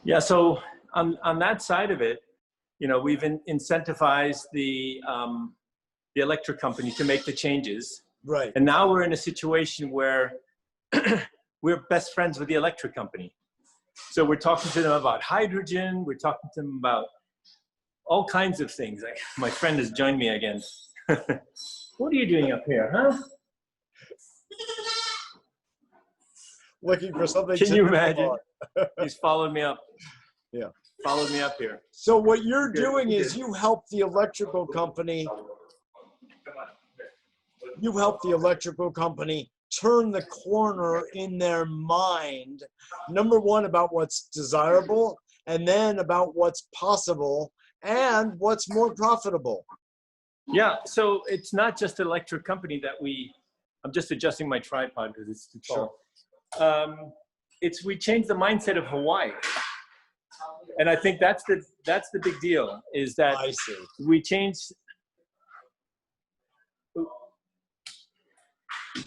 Yeah, so on that side of it, we've incentivized the electric company to make the changes. Right. And now we're in a situation where we're best friends with the electric company. So we're talking to them about hydrogen. We're talking to them about all kinds of things. My friend has joined me again. What are you doing up here, huh? Looking for something. Can you imagine? He's followed me up. Yeah. Followed me up here. So what you're doing is you help the electrical company. You help the electrical company turn the corner in their mind. Number one, about what's desirable, and then about what's possible and what's more profitable. Yeah, so it's not just an electric company that I'm just adjusting my tripod because it's too tall. Sure. We changed the mindset of Hawaii. And I think that's the big deal, is that I see.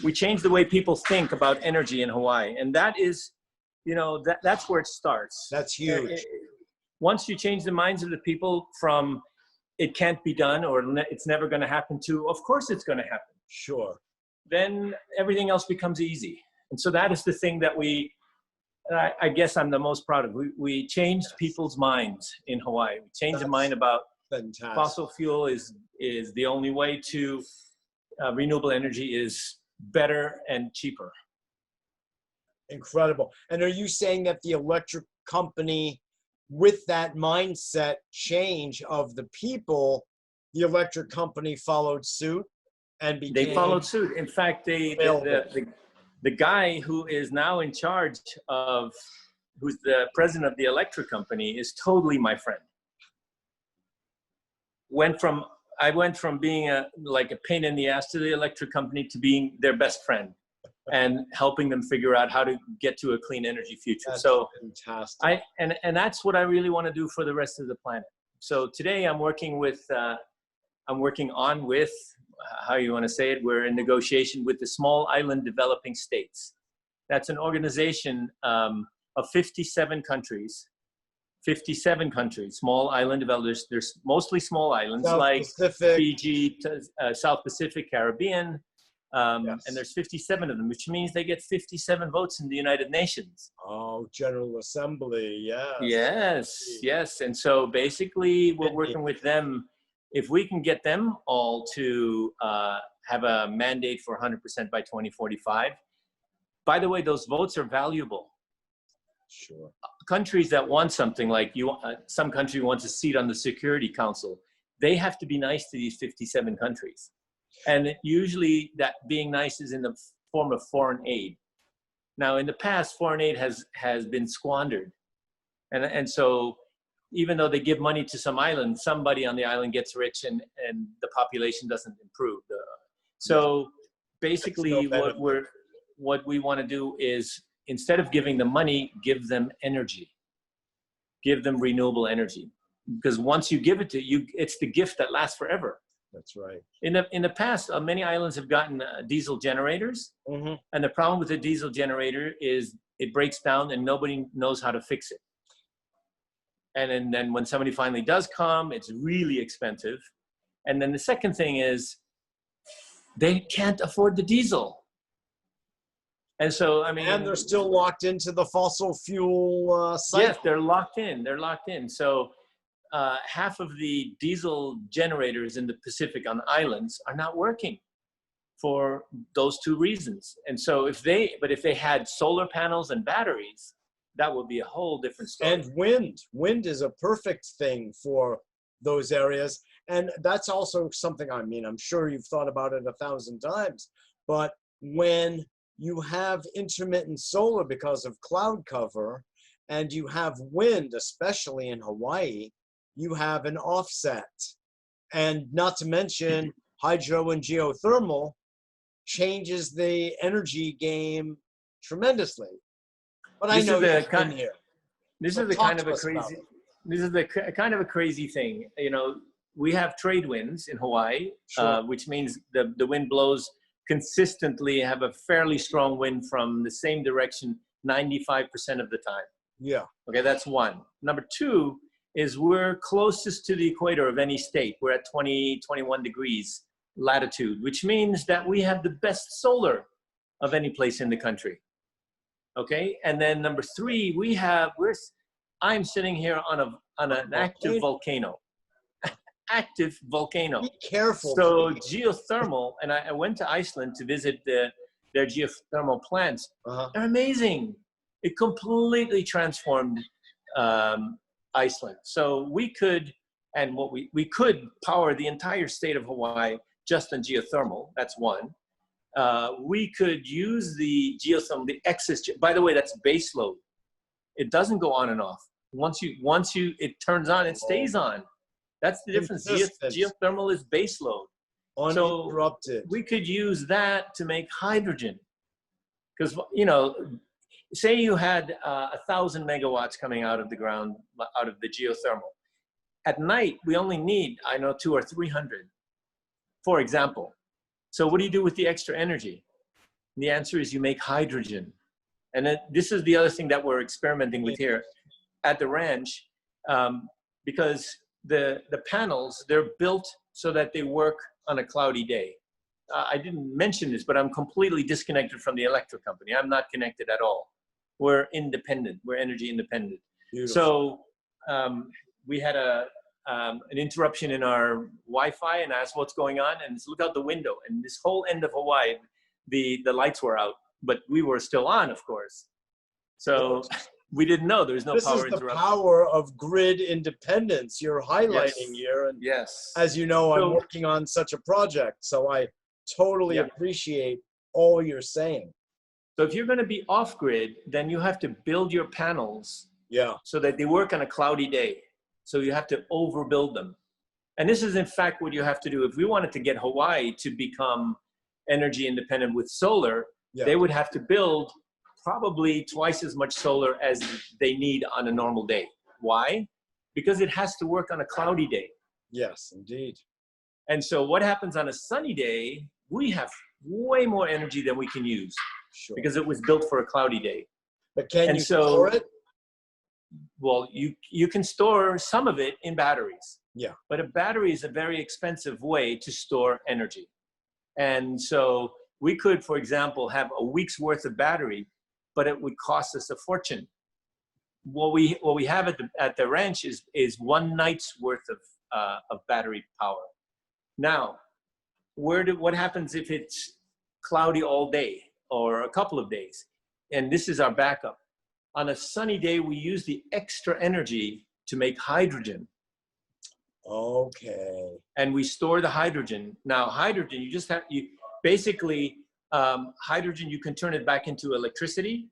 we changed the way people think about energy in Hawaii. And that is, that's where it starts. That's huge. Once you change the minds of the people from it can't be done or it's never going to happen to, of course it's going to happen. Sure. Then everything else becomes easy. And so that is the thing that I guess I'm the most proud of. We changed people's minds in Hawaii. We changed the mind about fantastic. Fossil fuel is the only way to renewable energy is better and cheaper. Incredible. And are you saying that the electric company, with that mindset change of the people, the electric company followed suit and became... They followed suit. In fact, the guy who is now in charge of, who's the president of the electric company, is totally my friend. I went from being like a pain in the ass to the electric company to being their best friend and helping them figure out how to get to a clean energy future. That's so fantastic. And that's what I really want to do for the rest of the planet. So today I'm working with, how you want to say it, we're in negotiation with the Small Island Developing States. That's an organization of 57 countries. 57 countries, small island developers. There's mostly small islands like Fiji, South Pacific, Caribbean, yes. And there's 57 of them, which means they get 57 votes in the United Nations. Oh, General Assembly, yes. Yes. And so basically we're working with them. If we can get them all to have a mandate for 100% by 2045, by the way, those votes are valuable. Sure. Countries that want something, like some country wants a seat on the Security Council, they have to be nice to these 57 countries. And usually that being nice is in the form of foreign aid. Now, in the past, foreign aid has been squandered. And so even though they give money to some island, somebody on the island gets rich and the population doesn't improve. So basically what we want to do is, instead of giving them money, give them energy. Give them renewable energy. Because once you give it to you, it's the gift that lasts forever. That's right. In the past, many islands have gotten diesel generators. Mm-hmm. And the problem with the diesel generator is it breaks down and nobody knows how to fix it. And then when somebody finally does come, it's really expensive. And then the second thing is they can't afford the diesel. And so, I mean, and they're still locked into the fossil fuel cycle. Yes, they're locked in. They're locked in. So half of the diesel generators in the Pacific on islands are not working for those two reasons. And so if they had solar panels and batteries, that would be a whole different story. And wind is a perfect thing for those areas. And that's also something, I mean, I'm sure you've thought about it 1,000 times, but when you have intermittent solar because of cloud cover, and you have wind, especially in Hawaii, you have an offset. And not to mention hydro and geothermal changes the energy game tremendously. But I know you've been here. This is the kind of a crazy thing. You know, we have trade winds in Hawaii, sure. Which means the wind blows consistently, have a fairly strong wind from the same direction 95% of the time. Yeah. Okay, that's one. Number two is we're closest to the equator of any state. We're at 20, 21 degrees latitude, which means that we have the best solar of any place in the country. Okay, and then number three, I'm sitting here on an active volcano. Active volcano. Be careful. So geothermal, and I went to Iceland to visit their geothermal plants. They're amazing. It completely transformed Iceland. So we could, and what we could power the entire state of Hawaii just on geothermal. That's one. We could use the geothermal, the excess. By the way, that's base load. It doesn't go on and off. Once it turns on, it stays on. That's the difference. Geothermal is base load. Uninterrupted. So we could use that to make hydrogen. Because, say you had 1,000 megawatts coming out of the ground, out of the geothermal. At night, we only need, 200 or 300, for example. So what do you do with the extra energy? The answer is you make hydrogen. And this is the other thing that we're experimenting with here at the ranch, because the panels, they're built so that they work on a cloudy day. I didn't mention this, but I'm completely disconnected from the electric company. I'm not connected at all. We're independent. We're energy independent. Beautiful. So we had an interruption in our Wi-Fi, and I asked what's going on, and look out the window. And this whole end of Hawaii, the lights were out, but we were still on, of course. So we didn't know there was no power interruption. This is the power of grid independence you're highlighting here. And yes. As you know, I'm working on such a project, so I totally appreciate all you're saying. So if you're going to be off grid, then you have to build your panels so that they work on a cloudy day. So you have to overbuild them. And this is in fact what you have to do. If we wanted to get Hawaii to become energy independent with solar, they would have to build probably twice as much solar as they need on a normal day. Why? Because it has to work on a cloudy day. Yes, indeed. And so what happens on a sunny day, we have way more energy than we can use because it was built for a cloudy day. But can you store it? Well, you can store some of it in batteries. Yeah. But a battery is a very expensive way to store energy. And so we could, for example, have a week's worth of battery, but it would cost us a fortune. What we have at the ranch is one night's worth of battery power. Now, what happens if it's cloudy all day or a couple of days? And this is our backup. On a sunny day, we use the extra energy to make hydrogen. Okay. And we store the hydrogen. Now, hydrogen, hydrogen, you can turn it back into electricity,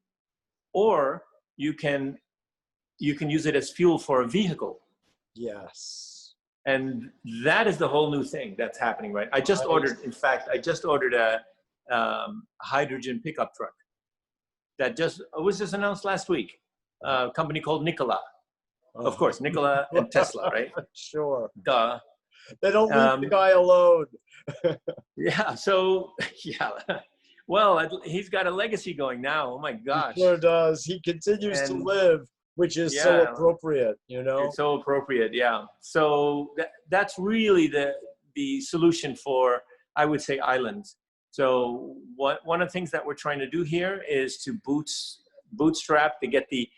or you can use it as fuel for a vehicle. Yes. And that is the whole new thing that's happening, right? I just ordered a hydrogen pickup truck that was just announced last week. A company called Nikola. Of course, Nikola and Tesla, right? Sure. Duh. They don't leave the guy alone. Well, he's got a legacy going now. Oh my gosh. He sure does. He continues to live, which is so appropriate, It's so appropriate, yeah. So that's really the solution for, I would say, islands. So one of the things that we're trying to do here is to bootstrap to get the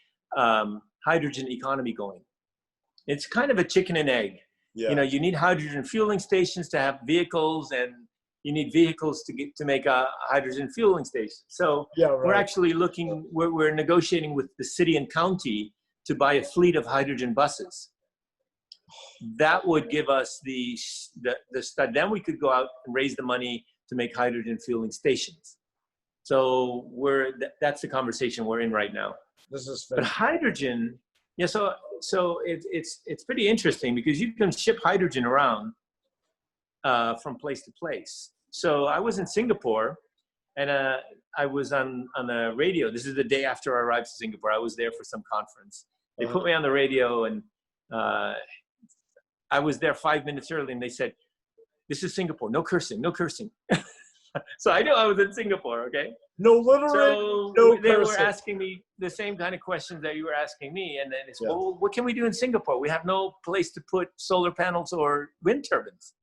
hydrogen economy going. It's kind of a chicken and egg. Yeah. You need hydrogen fueling stations to have vehicles, and you need vehicles to make a hydrogen fueling station. So we're actually we're negotiating with the city and county to buy a fleet of hydrogen buses. That would give us the stud. Then we could go out and raise the money to make hydrogen fueling stations. So that's the conversation we're in right now. This is fantastic. But hydrogen, so it's pretty interesting because you can ship hydrogen around from place to place. So I was in Singapore, and I was on the radio. This is the day after I arrived to Singapore. I was there for some conference. They put me on the radio, and I was there 5 minutes early, and they said, "This is Singapore. No cursing, no cursing." So I know I was in Singapore, okay? No littering, So no they were cursing. asking me the same kind of questions that you were asking me. And then it's, Yeah. well, what can we do in Singapore? We have no place to put solar panels or wind turbines.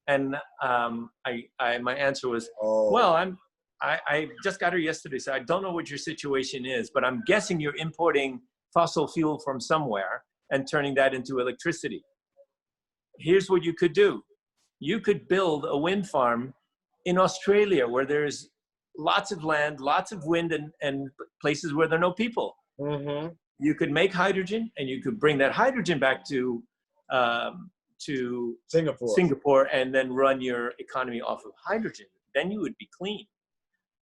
And my answer was, Oh, well, I just got here yesterday, so I don't know what your situation is, but I'm guessing you're importing fossil fuel from somewhere and turning that into electricity. Here's what you could do. You could build a wind farm in Australia where there's lots of land, lots of wind, and places where there are no people. mm-hmm. You could make hydrogen, and you could bring that hydrogen back to Singapore and then run your economy off of hydrogen. Then you would be clean.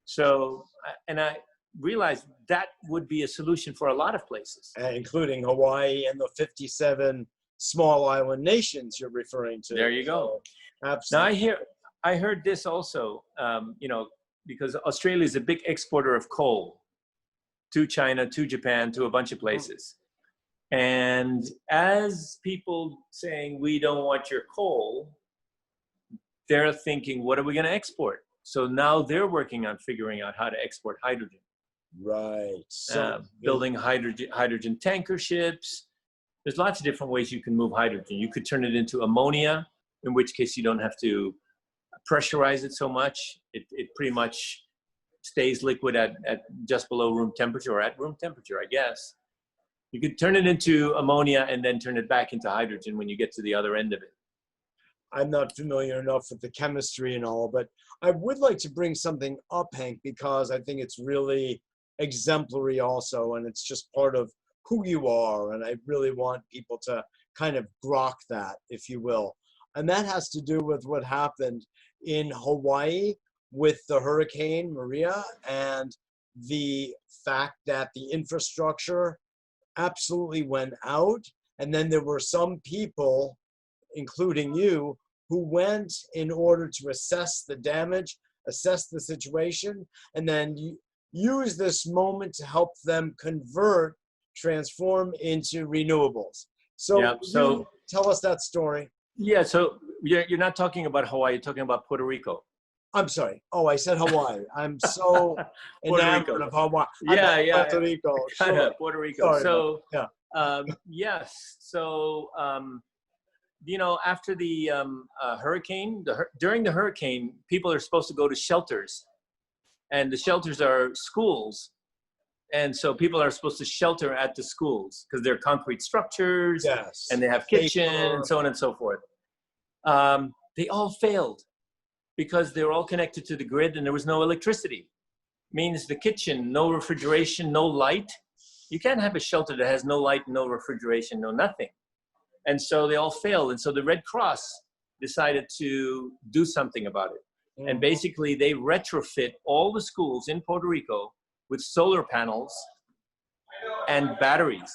So, and I realized that would be a solution for a lot of places. Including Hawaii and the 57 small island nations you're referring to. There you go. So, absolutely. Now I heard this also, because Australia is a big exporter of coal to China, to Japan, to a bunch of places. And as people saying, we don't want your coal, they're thinking, what are we going to export? So now they're working on figuring out how to export hydrogen. Right. So building hydrogen tanker ships. There's lots of different ways you can move hydrogen. You could turn it into ammonia, in which case you don't have to pressurize it so much. It pretty much stays liquid at just below room temperature, or at room temperature, I guess. You could turn it into ammonia and then turn it back into hydrogen when you get to the other end of it. I'm not familiar enough with the chemistry and all, but I would like to bring something up, Hank, because I think it's really exemplary also, and it's just part of who you are, and I really want people to kind of grok that, if you will. And that has to do with what happened in Hawaii with the Hurricane Maria, and the fact that the infrastructure absolutely went out. And then there were some people, including you, who went in order to assess the damage, assess the situation, and then use this moment to help them transform into renewables. So, yeah, so tell us that story. Yeah, so you're not talking about Hawaii, you're talking about Puerto Rico. I'm sorry. Oh, I said Hawaii. I'm so enamored of Hawaii. Yeah. Puerto Rico. Sure. Puerto Rico. Sorry, so, yeah. Yes. So, after the hurricane, during the hurricane, people are supposed to go to shelters, and the shelters are schools. And so people are supposed to shelter at the schools because they're concrete structures, yes, and they have kitchen and so on and so forth. They all failed because they were all connected to the grid and there was no electricity. Means the kitchen, no refrigeration, no light. You can't have a shelter that has no light, no refrigeration, no nothing. And so they all failed. And so the Red Cross decided to do something about it. Mm-hmm. And basically they retrofit all the schools in Puerto Rico with solar panels and batteries.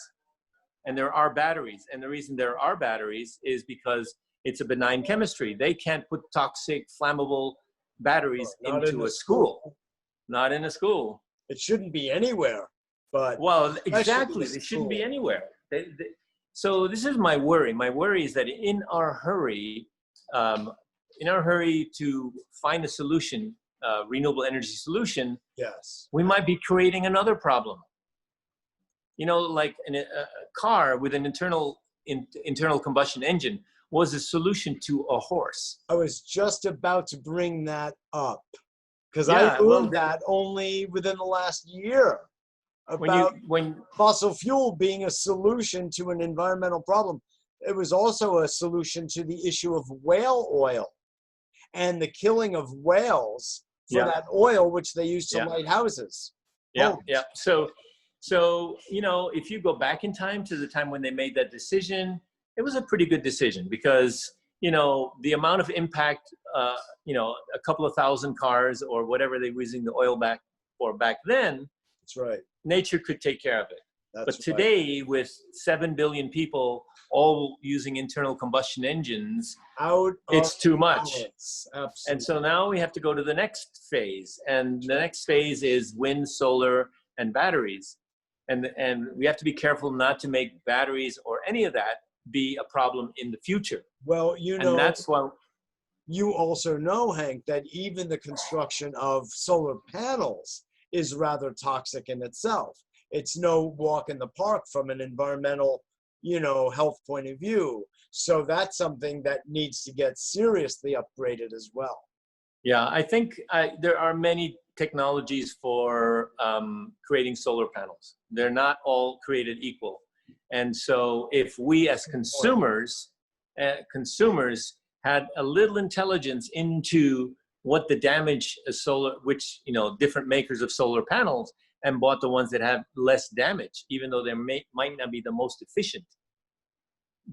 And there are batteries. And the reason there are batteries is because it's a benign chemistry. They can't put toxic, flammable batteries into a school. Not in a school. It shouldn't be anywhere. But well, exactly. They shouldn't be anywhere. So this is my worry. My worry is that in our hurry to find a solution, renewable energy solution, yes, we might be creating another problem. Like a car with an internal combustion engine was a solution to a horse. I was just about to bring that up because I learned that only within the last year about when fossil fuel being a solution to an environmental problem. It was also a solution to the issue of whale oil and the killing of whales for that oil, which they use to light houses. Yeah. So, if you go back in time to the time when they made that decision, it was a pretty good decision because, the amount of impact, a couple of thousand cars or whatever they were using the oil back then, that's right. Nature could take care of it. That's but today, with 7 billion people all using internal combustion engines, it's too much. Absolutely. And so now we have to go to the next phase. And the next phase is wind, solar, and batteries. And we have to be careful not to make batteries or any of that be a problem in the future. Well, and that's why you also know, Hank, that even the construction of solar panels is rather toxic in itself. It's no walk in the park from an environmental, health point of view. So that's something that needs to get seriously upgraded as well. Yeah, I think there are many technologies for creating solar panels. They're not all created equal. And so if we as consumers had a little intelligence into what the damage of solar, which, different makers of solar panels, and bought the ones that have less damage, even though they might not be the most efficient,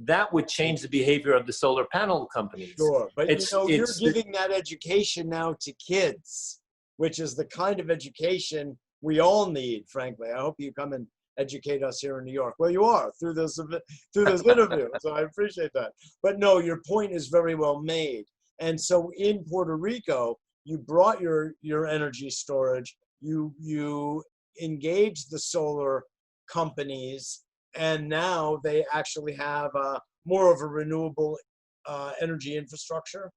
that would change the behavior of the solar panel companies. Sure, but you're giving that education now to kids, which is the kind of education we all need, frankly. I hope you come and educate us here in New York. Well, you are through this interview, so I appreciate that. But no, your point is very well made. And so in Puerto Rico, you brought your energy storage, you engaged the solar companies, and now they actually have more of a renewable energy infrastructure.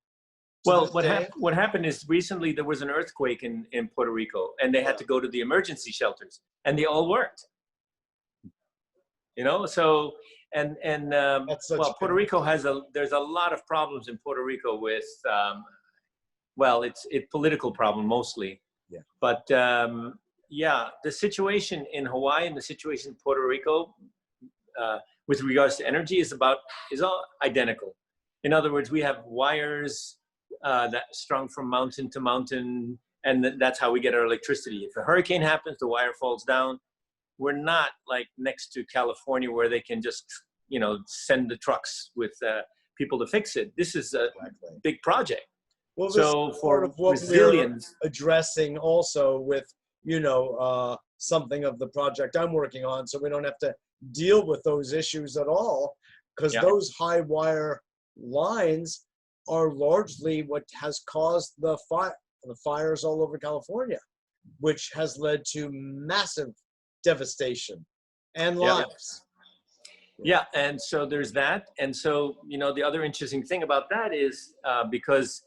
Well, what happened is recently there was an earthquake in Puerto Rico, and they had to go to the emergency shelters, and they all worked. So well, Puerto Rico there's a lot of problems in Puerto Rico with it's political problem mostly. Yeah. But the situation in Hawaii and the situation in Puerto Rico with regards to energy is all identical. In other words, we have wires that strung from mountain to mountain, and that's how we get our electricity. If a hurricane happens, the wire falls down. We're not like next to California where they can just, send the trucks with people to fix it. This is a big project. Well, so for resilience, addressing also with, something of the project I'm working on, so we don't have to deal with those issues at all, because those high wire lines are largely what has caused the fires all over California, which has led to massive devastation and lives. Yeah, and so there's that. And so, the other interesting thing about that is because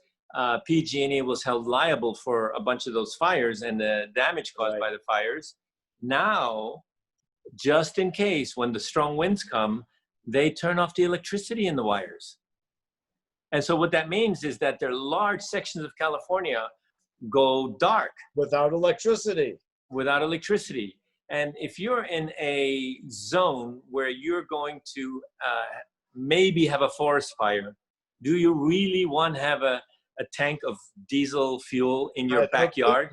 PG&E was held liable for a bunch of those fires and the damage caused by the fires. Now, just in case, when the strong winds come, they turn off the electricity in the wires. And so what that means is that there are large sections of California go dark. Without electricity. And if you're in a zone where you're going to maybe have a forest fire, do you really want to have a tank of diesel fuel in your backyard?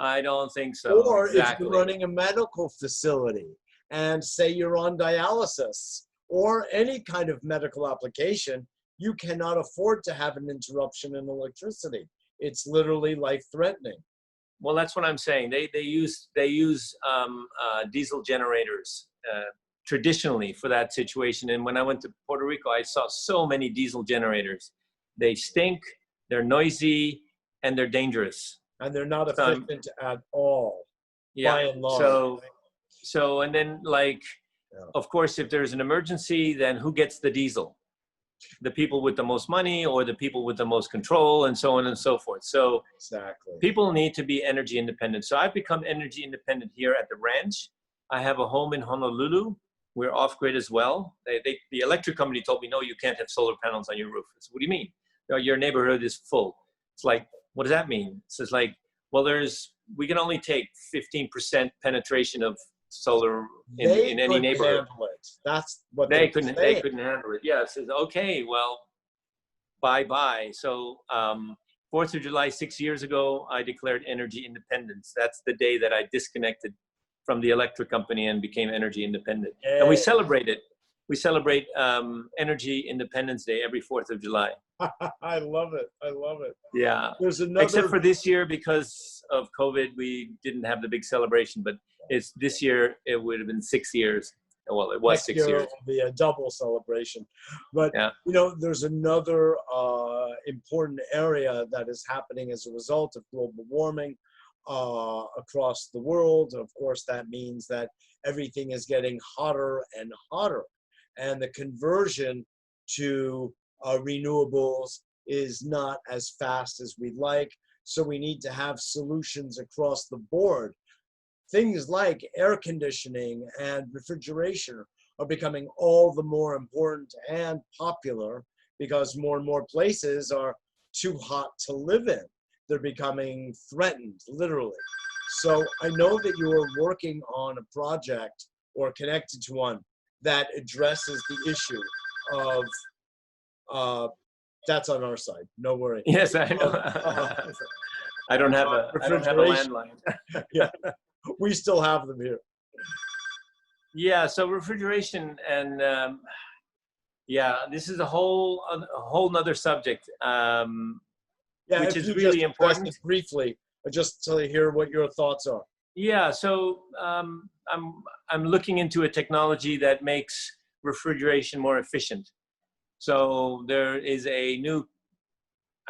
I don't think so. Or if you're running a medical facility and say you're on dialysis or any kind of medical application, you cannot afford to have an interruption in electricity. It's literally life-threatening. Well, that's what I'm saying. They use diesel generators traditionally for that situation. And when I went to Puerto Rico, I saw so many diesel generators. They stink, they're noisy, and they're dangerous. And they're not efficient at all. By and large. So and then of course, if there's an emergency, then who gets the diesel? The people with the most money or the people with the most control, and so on and so forth. So people need to be energy independent. So I've become energy independent here at the ranch. I have a home in Honolulu. We're off grid as well. The electric company told me, no, you can't have solar panels on your roof. I said, what do you mean? Your neighborhood is full. It's like, what does that mean? It's like, well, we can only take 15% penetration of solar in any neighborhood. That's what they couldn't handle it. Yeah, it says, okay, well, bye. So 4th of July, 6 years ago, I declared energy independence. That's the day that I disconnected from the electric company and became energy independent. And we celebrate it. We celebrate Energy Independence Day every 4th of July. I love it. Yeah. There's another... Except for this year, because of COVID, we didn't have the big celebration. But this year, it would have been 6 years. Well, it was Next 6 year years. It will be a double celebration. But, there's another important area that is happening as a result of global warming across the world. Of course, that means that everything is getting hotter and hotter. And the conversion to renewables is not as fast as we'd like. So we need to have solutions across the board. Things like air conditioning and refrigeration are becoming all the more important and popular because more and more places are too hot to live in. They're becoming threatened, literally. So I know that you are working on a project or connected to one that addresses the issue of, that's on our side, no worry. Yes, I know. I don't have a Refrigeration. landline. Yeah, we still have them here. Yeah, so refrigeration and yeah, this is a whole nother subject, Yeah, which if is you really just address important. it briefly, just to hear what your thoughts are. Yeah, so I'm looking into a technology that makes refrigeration more efficient. So there is a new,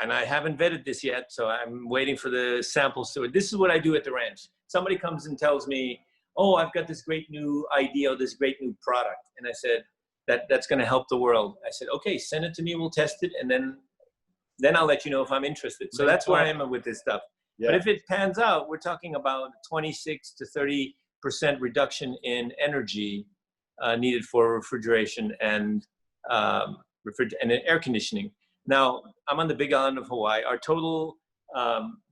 and I haven't vetted this yet, so I'm waiting for the samples to it. This is what I do at the ranch. Somebody comes and tells me, "Oh, I've got this great new idea, or this great new product," and I said, "That's going to help the world." I said, "Okay, send it to me. We'll test it, and then I'll let you know if I'm interested." So that's where I am with this stuff. Yeah. But if it pans out, we're talking about 26 to 30% reduction in energy needed for refrigeration and air conditioning. Now, I'm on the Big Island of Hawaii. Our total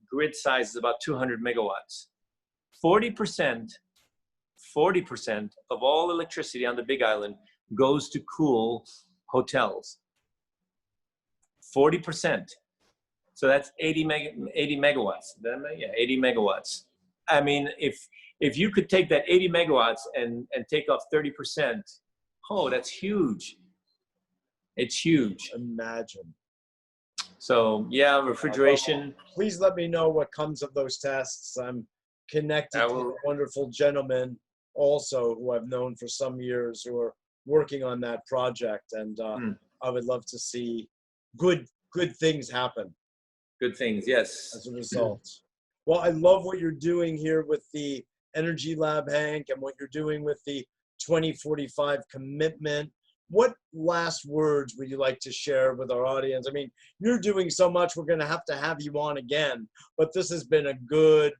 grid size is about 200 megawatts. 40% of all electricity on the Big Island goes to cool hotels. 40%. So that's 80 megawatts. Yeah, 80 megawatts. I mean, if you could take that 80 megawatts and take off 30%, oh, that's huge. It's huge. Imagine. So yeah, refrigeration. Please let me know what comes of those tests. I'm connected to a wonderful gentleman also who I've known for some years who are working on that project, and I would love to see good things happen. Good things, yes. As a result. Well, I love what you're doing here with the Energy Lab, Hank, and what you're doing with the 2045 commitment. What last words would you like to share with our audience? I mean, you're doing so much, we're going to have you on again, but this has been a good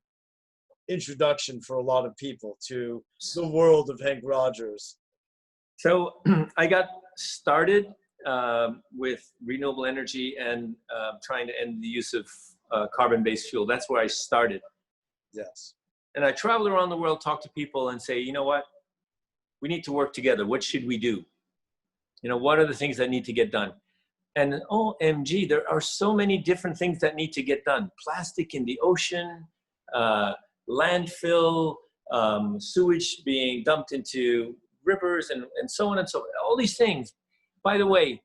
introduction for a lot of people to the world of Henk Rogers. So I got started with renewable energy and trying to end the use of carbon-based fuel. That's where I started. Yes. And I traveled around the world, talked to people and say, you know what? We need to work together. What should we do? You know, what are the things that need to get done? And OMG, there are so many different things that need to get done. Plastic in the ocean, landfill, sewage being dumped into rivers, and so on and so on. All these things. By the way,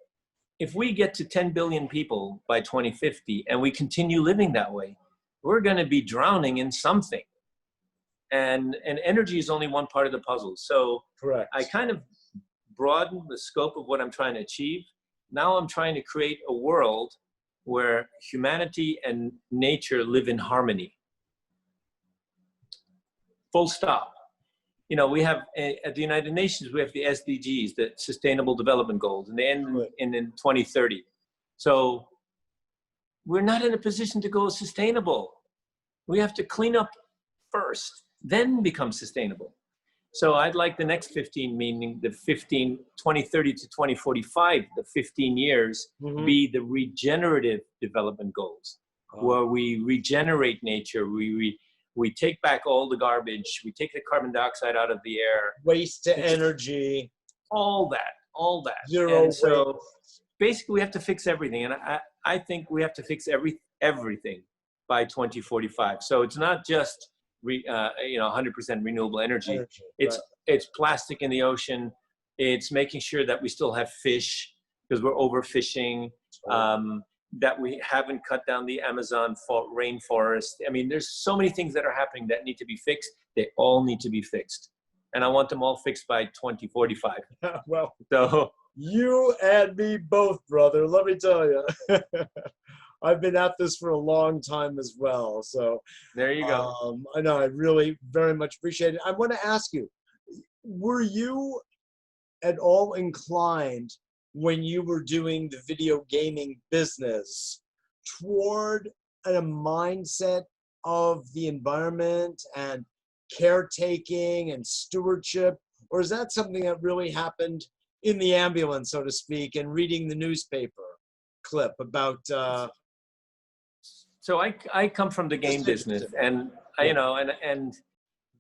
if we get to 10 billion people by 2050 and we continue living that way, we're going to be drowning in something. And energy is only one part of the puzzle. So correct. I kind of broaden the scope of what I'm trying to achieve. Now I'm trying to create a world where humanity and nature live in harmony. Full stop. You know, we have at the United Nations, we have the SDGs, the Sustainable Development Goals, and they end in 2030. So we're not in a position to go sustainable. We have to clean up first, then become sustainable. So I'd like the next 15, meaning the 2030 to 2045, the 15 years, be the regenerative development goals, where we regenerate nature, we take back all the garbage, we take the carbon dioxide out of the air. Waste to energy. All that. Zero and so waste. Basically we have to fix everything. And I think we have to fix everything by 2045. So it's not just 100% renewable energy. It's plastic in the ocean. It's making sure that we still have fish because we're overfishing, that we haven't cut down the Amazon rainforest. I mean, there's so many things that are happening that need to be fixed. They all need to be fixed. And I want them all fixed by 2045. Well, so you and me both, brother. Let me tell you. I've been at this for a long time as well. So there you go. I know, I really very much appreciate it. I want to ask you, were you at all inclined when you were doing the video gaming business toward a mindset of the environment and caretaking and stewardship? Or is that something that really happened in the ambulance, so to speak, and reading the newspaper clip about So I come from the game business, and you know, and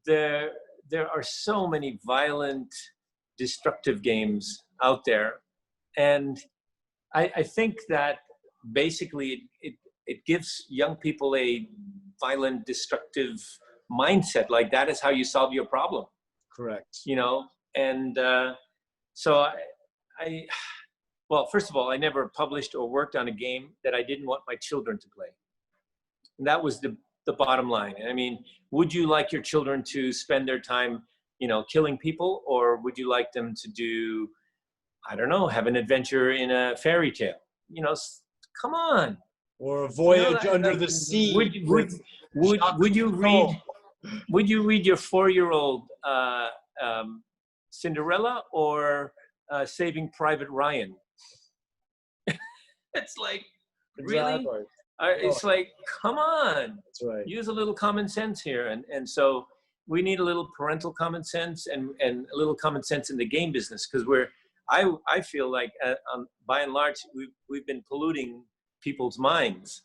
there are so many violent, destructive games out there, and I think that basically it gives young people a violent, destructive mindset. Like that is how you solve your problem, correct? you know. And so I well, first of all, I never published or worked on a game that I didn't want my children to play. And that was the bottom line. I mean, would you like your children to spend their time, you know, killing people, or would you like them to do, I don't know, have an adventure in a fairy tale? You know, come on. Or a voyage under like, the sea. Would you read your 4-year-old Cinderella or Saving Private Ryan? It's like, really? Exactly. It's like, come on. That's right. Use a little common sense here. And so we need a little parental common sense and a little common sense in the game business, because I feel like by and large, we've been polluting people's minds.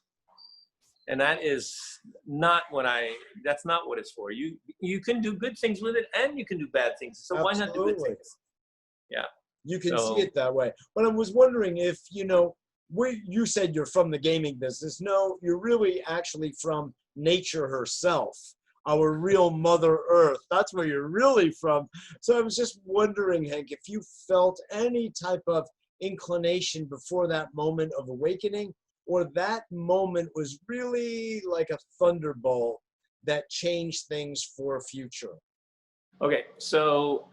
And that is not that's not what it's for. You can do good things with it and you can do bad things. So Absolutely. why not do good things? Yeah. You can see it that way. But I was wondering if, you know, you said you're from the gaming business. No, you're really actually from nature herself, our real Mother Earth. That's where you're really from. So I was just wondering, Henk, if you felt any type of inclination before that moment of awakening, or that moment was really like a thunderbolt that changed things for future. Okay, so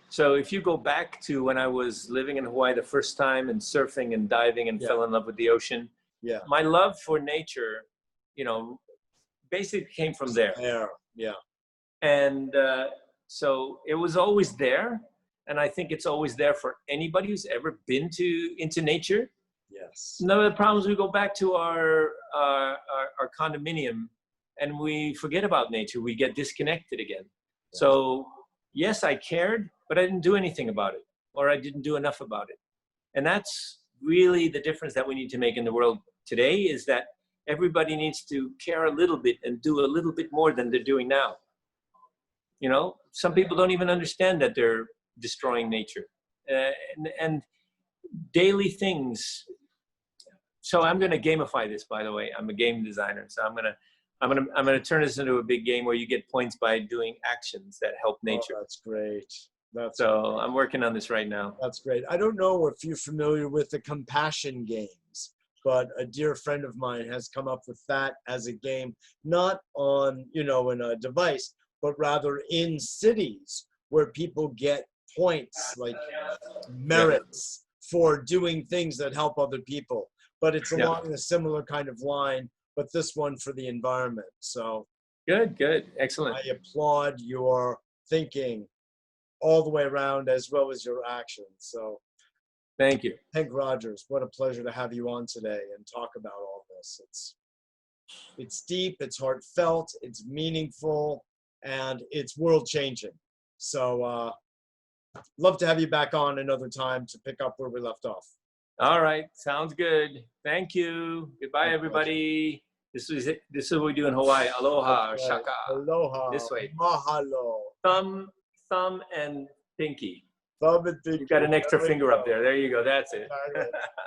so if you go back to when I was living in Hawaii the first time and surfing and diving and fell in love with the ocean, my love for nature, you know, basically came from there. Yeah. And so it was always there, and I think it's always there for anybody who's ever been into nature. Yes. None of the problems, we go back to our condominium and we forget about nature. We get disconnected again. Yeah. So yes, I cared, but I didn't do anything about it, or I didn't do enough about it. And that's really the difference that we need to make in the world today, is that everybody needs to care a little bit and do a little bit more than they're doing now. You know, some people don't even understand that they're destroying nature, and daily things. So I'm going to gamify this, by the way. I'm a game designer, so I'm going to turn this into a big game where you get points by doing actions that help nature. Oh, that's great. So I'm working on this right now. That's great. I don't know if you're familiar with the compassion games, but a dear friend of mine has come up with that as a game, not on, you know, in a device, but rather in cities where people get points, like merits for doing things that help other people. But it's along a similar kind of line, but this one for the environment. So good, excellent. I applaud your thinking all the way around, as well as your actions. So thank you. Henk Rogers, what a pleasure to have you on today and talk about all this. It's deep, it's heartfelt, it's meaningful, and it's world changing. So love to have you back on another time to pick up where we left off. All right, sounds good. Thank you. Goodbye, everybody. This is what we do in Hawaii. Aloha or shaka. Aloha. This way. Mahalo. Thumb and pinky. Thumb and pinky. You've got an extra finger up there. There you go. That's it.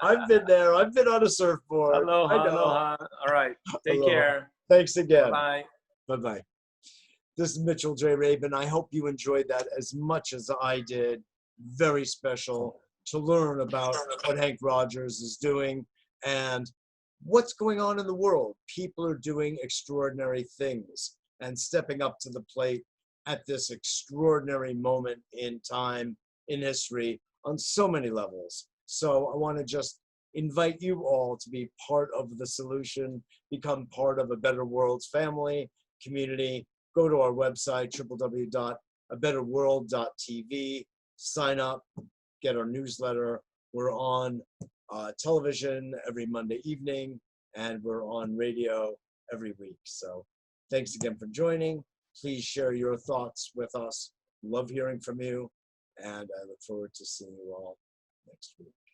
I've been there. I've been on a surfboard. Aloha. All right. Take care. Thanks again. Bye. Bye-bye. This is Mitchell J. Rabin. I hope you enjoyed that as much as I did. Very special to learn about what Henk Rogers is doing and what's going on in the world. People are doing extraordinary things and stepping up to the plate at this extraordinary moment in time, in history, on so many levels. So I want to just invite you all to be part of the solution, become part of A Better World's family, community. Go to our website, www.abetterworld.tv, sign up, get our newsletter. We're on television every Monday evening, and we're on radio every week. So thanks again for joining. Please share your thoughts with us. Love hearing from you, and I look forward to seeing you all next week.